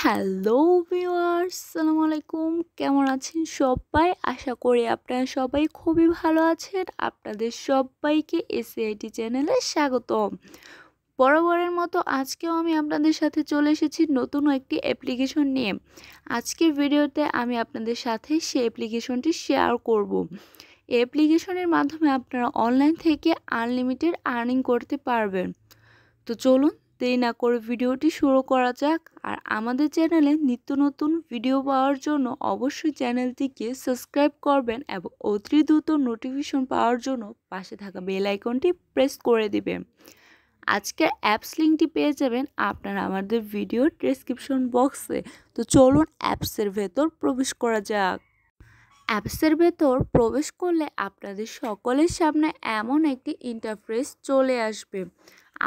Hello viewers, আসসালামু আলাইকুম। কেমন আছেন সবাই? আশা করি আপনারা সবাই খুবই ভালো আছেন। আপনাদের সবাইকে এসএআইটি চ্যানেলে স্বাগতম। বরাবরের মতো আজকেও আমি আপনাদের সাথে চলে এসেছি নতুন একটি অ্যাপ্লিকেশন নিয়ে। আজকের ভিডিওতে আমি আপনাদের সাথে সেই অ্যাপ্লিকেশনটি শেয়ার করব। এই অ্যাপ্লিকেশনের মাধ্যমে আপনারা অনলাইন থেকে আনলিমিটেড আর্নিং করতে পারবেন। তো চলুন দেরি না করে ভিডিওটি শুরু করা যাক। আর আমাদের চ্যানেলে নিত্য নতুন ভিডিও পাওয়ার জন্য অবশ্যই চ্যানেলটিকে সাবস্ক্রাইব করবেন এবং অতি দ্রুত নোটিফিকেশন পাওয়ার জন্য পাশে থাকা বেল আইকনটি প্রেস করে দিবেন। আজকের অ্যাপস লিঙ্কটি পেয়ে যাবেন আপনারা আমাদের ভিডিওর ডেসক্রিপশন বক্সে। তো চলুন অ্যাপসের ভেতর প্রবেশ করা যাক। অ্যাপসের ভেতর প্রবেশ করলে আপনাদের সকলের সামনে এমন একটি ইন্টারফেস চলে আসবে।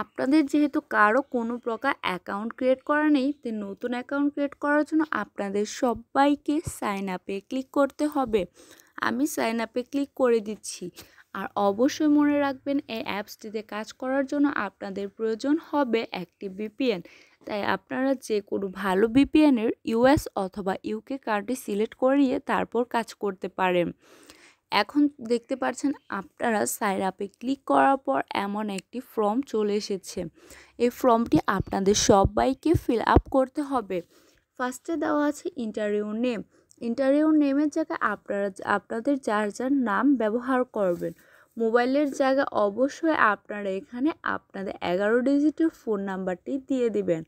আপনাদের যেহেতু কারো কোনো প্রকার অ্যাকাউন্ট ক্রিয়েট করা নেই, তো নতুন অ্যাকাউন্ট ক্রিয়েট করার জন্য আপনাদের সবাইকে সাইন আপে ক্লিক করতে হবে। আমি সাইন আপে ক্লিক করে দিচ্ছি। আর অবশ্যই মনে রাখবেন, এই অ্যাপসটিতে কাজ করার জন্য আপনাদের প্রয়োজন হবে একটি ভিপিএন। তাই আপনারা যে কোনো ভালো ভিপিএনের ইউএস অথবা ইউকে কার্ডটি সিলেক্ট করিয়ে তারপর কাজ করতে পারেন। এখন দেখতে পাচ্ছেন আপনারা সাইন আপে ক্লিক করার পর এমন একটি ফর্ম চলে এসেছে। এই ফর্মটি আপনাদের সবাইকে ফিল আপ করতে হবে। ফার্স্টে দেওয়া আছে ইন্টারভিউ নেম। ইন্টারভিউ নেমের জায়গায় আপনাদের যার যার নাম ব্যবহার করবেন। মোবাইলের জায়গায় অবশ্যই আপনারা এখানে আপনাদের 11 ডিজিটের ফোন নাম্বারটি দিয়ে দিবেন।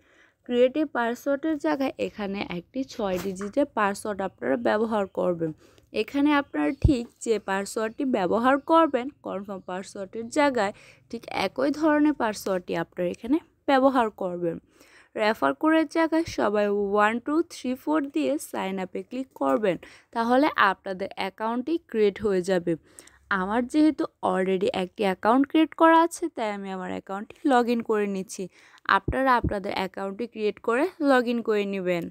ক্রিয়েটিভ পাসওয়ার্ডের জায়গায় এখানে একটি 6 ডিজিটের পাসওয়ার্ড আপনারা ব্যবহার করবেন। এখানে আপনারা ঠিক যে পাসওয়ার্ডটি ব্যবহার করবেন, কনফার্ম পাসওয়ার্ডের জায়গায় ঠিক একই ধরনের পাসওয়ার্ডটি আপনারা এখানে ব্যবহার করবেন। রেফার কোডের জায়গায় সবাই 1 2 3 4 দিয়ে সাইন আপে ক্লিক করবেন। তাহলে আপনাদের অ্যাকাউন্টটি ক্রিয়েট হয়ে যাবে। আমার যেহেতু অলরেডি একটি অ্যাকাউন্ট ক্রিয়েট করা আছে, তাই আমি আমার অ্যাকাউন্টটি লগ ইন করে নিচ্ছি। আপনারা আপনাদের অ্যাকাউন্টটি ক্রিয়েট করে লগ ইন করে নেবেন।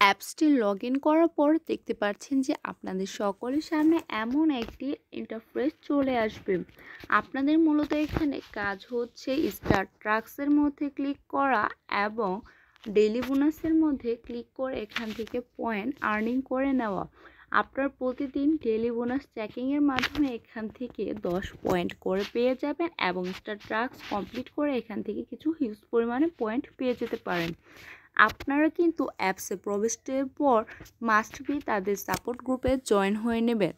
অ্যাপসটি লগ ইন করার পর দেখতে পাচ্ছেন যে আপনাদের সকলের সামনে এমন একটি ইন্টারফেস চলে আসবে। আপনাদের মূলত এখানে কাজ হচ্ছে স্টার ট্রাক্সের মধ্যে ক্লিক করা এবং ডেইলি বোনাসের মধ্যে ক্লিক করে এখান থেকে পয়েন্ট আর্নিং করে নেওয়া। আপনার প্রতিদিন ডেইলি বোনাস চেকিংয়ের মাধ্যমে এখান থেকে 10 পয়েন্ট করে পেয়ে যাবেন এবং স্টার ট্রাক্স কমপ্লিট করে এখান থেকে কিছু হিউজ পরিমাণে পয়েন্ট পেয়ে যেতে পারেন। আপনারা কিন্তু অ্যাপসে প্রবেশের পর মাস্ট বি তাদের সাপোর্ট গ্রুপে জয়েন হয়ে নেবেন,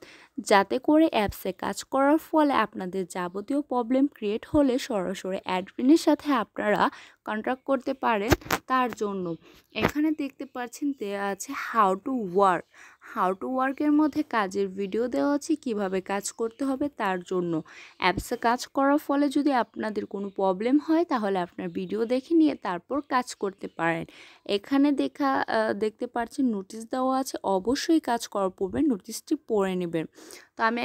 যাতে করে অ্যাপসে কাজ করার ফলে আপনাদের যাবতীয় প্রবলেম ক্রিয়েট হলে সরাসরি অ্যাডমিনের সাথে আপনারা কন্ট্যাক্ট করতে পারেন। তার জন্য এখানে দেখতে পাচ্ছেন দেওয়া আছে হাউ টু ওয়ার্কের মধ্যে কাজের ভিডিও দেওয়া আছে, কিভাবে কাজ করতে হবে তার জন্য। অ্যাপসে কাজ করার ফলে যদি আপনাদের কোনো প্রবলেম হয়, তাহলে আপনার ভিডিও দেখে নিয়ে তারপর কাজ করতে পারেন। এখানে দেখতে পাচ্ছেন নোটিশ দেওয়া আছে, অবশ্যই কাজ করার পূর্বে নোটিশটি পড়ে নেবেন। তো আমি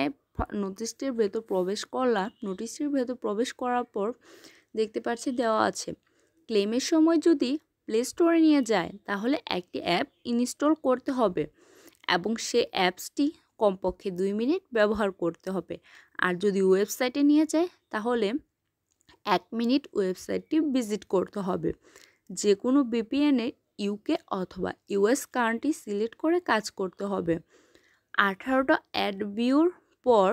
নোটিশটির ভেতর প্রবেশ করলাম। নোটিশটির ভেতর প্রবেশ করার পর দেখতে পাচ্ছি দেওয়া আছে ক্লেমের সময় যদি প্লে স্টোরে নিয়ে যায়, তাহলে একটি অ্যাপ ইনস্টল করতে হবে এবং সে অ্যাপসটি কমপক্ষে 2 মিনিট ব্যবহার করতে হবে। আর যদি ওয়েবসাইটে নিয়ে যায়, তাহলে 1 মিনিট ওয়েবসাইটটি ভিজিট করতে হবে। যে কোনো ভিপিএনে ইউকে অথবা ইউএস কান্ট্রি সিলেক্ট করে কাজ করতে হবে। 18টা অ্যাড ভিউর পর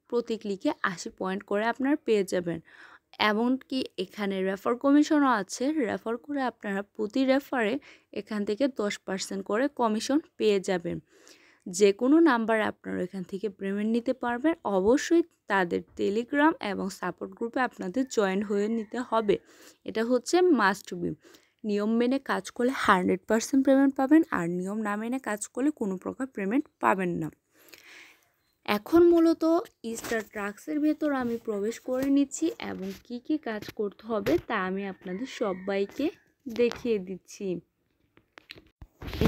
প্রতি ক্লিকে 80 পয়েন্ট করে আপনারা পেয়ে যাবেন। এমনকি এখানে রেফার কমিশনও আছে। রেফার করে আপনারা প্রতি রেফারে এখান থেকে 10% করে কমিশন পেয়ে যাবেন। যে কোনো নাম্বারে আপনারা এখান থেকে পেমেন্ট নিতে পারবেন। অবশ্যই তাদের টেলিগ্রাম এবং সাপোর্ট গ্রুপে আপনাদের জয়েন হয়ে নিতে হবে। এটা হচ্ছে মাস্ট বি। নিয়ম মেনে কাজ করলে 100% পেমেন্ট পাবেন, আর নিয়ম না মেনে কাজ করলে কোনো প্রকার পেমেন্ট পাবেন না। এখন মূলত স্টার ট্রাক্সের ভেতর আমি প্রবেশ করে নিচ্ছি এবং কি কি কাজ করতে হবে তা আমি আপনাদের সবাইকে দেখিয়ে দিচ্ছি।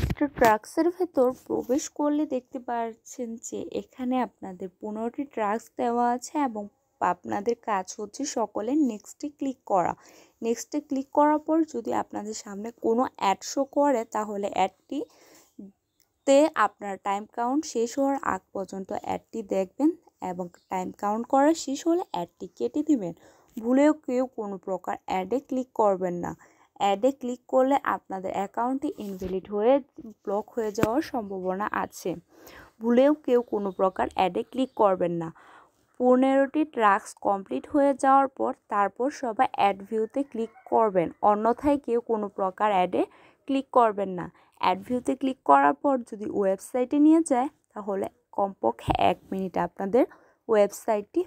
স্টার ট্রাক্সের ভেতর প্রবেশ করলে দেখতে পাচ্ছেন যে এখানে আপনাদের 15টি ট্রাক্স দেওয়া আছে এবং আপনাদের কাজ হচ্ছে সকলে নেক্সটে ক্লিক করা। নেক্সটে ক্লিক করার পর যদি আপনাদের সামনে কোনো অ্যাড শো করে, তাহলে অ্যাডটিতে আপনার টাইম কাউন্ট শেষ হওয়ার আগ পর্যন্ত অ্যাডটি দেখবেন এবং টাইম কাউন্ট করা শেষ হলে অ্যাডটি কেটে দিবেন। ভুলেও কেউ কোনো প্রকার অ্যাডে ক্লিক করবেন না। অ্যাডে ক্লিক করলে আপনাদের অ্যাকাউন্টটি ইনভ্যালিড হয়ে ব্লক হয়ে যাওয়ার সম্ভাবনা আছে। ভুলেও কেউ কোনো প্রকার অ্যাডে ক্লিক করবেন না। 15টি টাস্ক কমপ্লিট হয়ে যাওয়ার পর তারপর সবাই অ্যাড ভিউতে ক্লিক করবেন, অন্যথায় কেউ কোনো প্রকার অ্যাডে ক্লিক করবেন না। অ্যাড ভিউতে ক্লিক করার পর যদি ওয়েবসাইটে নিয়ে যায় তাহলে কমপক্ষে 1 মিনিট আপনাদের ওয়েবসাইটটি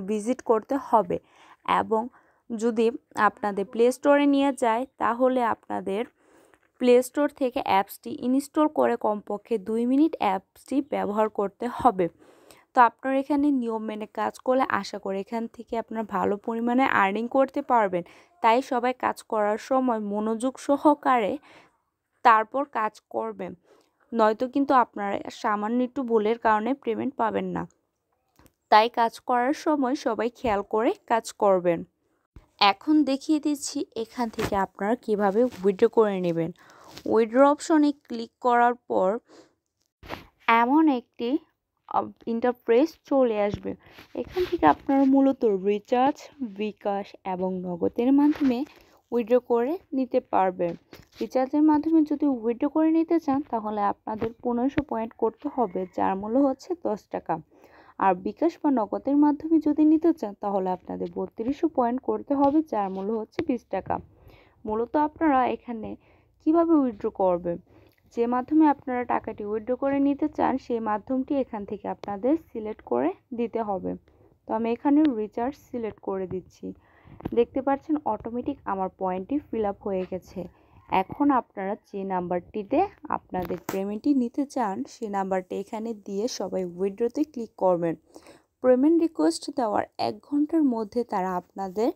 ভিজিট করতে হবে, এবং যদি আপনাদের প্লে স্টোরে নিয়ে যায় তাহলে আপনাদের প্লে স্টোর থেকে অ্যাপসটি ইনস্টল করে কমপক্ষে 2 মিনিট অ্যাপসটি ব্যবহার করতে হবে। তো আপনারা এখানে নিয়ম মেনে কাজ করলে আশা করি এখান থেকে আপনারা ভালো পরিমাণে আর্নিং করতে পারবেন। তাই সবাই কাজ করার সময় মনোযোগ সহকারে তারপর কাজ করবেন, নয়তো কিন্তু আপনারা সামান্য একটু ভুলের কারণে পেমেন্ট পাবেন না। তাই কাজ করার সময় সবাই খেয়াল করে কাজ করবেন। এখন দেখিয়ে দিচ্ছি এখান থেকে আপনারা কিভাবে উইথড্র করে নেবেন। উইথড্র অপশনে ক্লিক করার পর এমন একটি ইন্টারফেস চলে আসবে। এখান থেকে আপনারা মূলত রিচার্জ, বিকাশ এবং নগদের মাধ্যমে উইথড্র করে নিতে পারবেন। রিচার্জের মাধ্যমে যদি উইথড্র করে নিতে চান তাহলে আপনাদের 1500 পয়েন্ট করতে হবে, যার মূল্য হচ্ছে 10 টাকা। আর বিকাশ বা নগদের মাধ্যমে যদি নিতে চান তাহলে আপনাদের 3200 পয়েন্ট করতে হবে, যার মূল্য হচ্ছে 20 টাকা। মূলত আপনারা এখানে কিভাবে উইথড্র করবেন, যে মাধ্যমে আপনারা টাকাটি উইথড্র করে নিতে চান সেই মাধ্যমটি এখান থেকে আপনাদের সিলেক্ট করে দিতে হবে। তো আমি এখানে রিচার্জ সিলেক্ট করে দিচ্ছি। দেখতে পাচ্ছেন অটোমেটিক আমার পয়েন্টটি ফিল আপ হয়ে গেছে। এখন আপনারা যে নাম্বারটিতে আপনাদের পেমেন্টটি নিতে চান সেই নাম্বারটি এখানে দিয়ে সবাই উইথড্রতে ক্লিক করবেন। পেমেন্ট রিকোয়েস্ট দেওয়ার 1 ঘন্টার মধ্যে তারা আপনাদের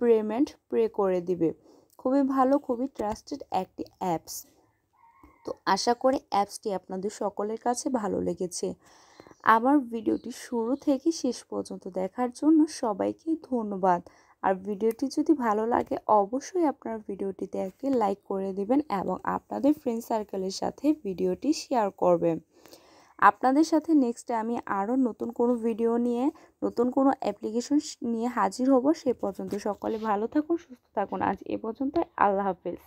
পেমেন্ট পে করে দিবে। খুবই ভালো, খুবই ট্রাস্টেড একটি অ্যাপস। তো আশা করি অ্যাপসটি আপনাদের সকলের কাছে ভালো লেগেছে। আমার ভিডিওটি শুরু থেকে শেষ পর্যন্ত দেখার জন্য সবাইকে ধন্যবাদ। আর ভিডিওটি যদি ভালো লাগে অবশ্যই আপনারা ভিডিওটিতে একটি লাইক করে দিবেন এবং আপনাদের ফ্রেন্ড সার্কেলের সাথে ভিডিওটি শেয়ার করবেন। আপনাদের সাথে নেক্সটে আমি আরও নতুন কোনো ভিডিও নিয়ে, নতুন কোনো অ্যাপ্লিকেশন নিয়ে হাজির হব। সে পর্যন্ত সকলে ভালো থাকুন, সুস্থ থাকুন। আজ এ পর্যন্ত, আল্লাহ হাফেজ।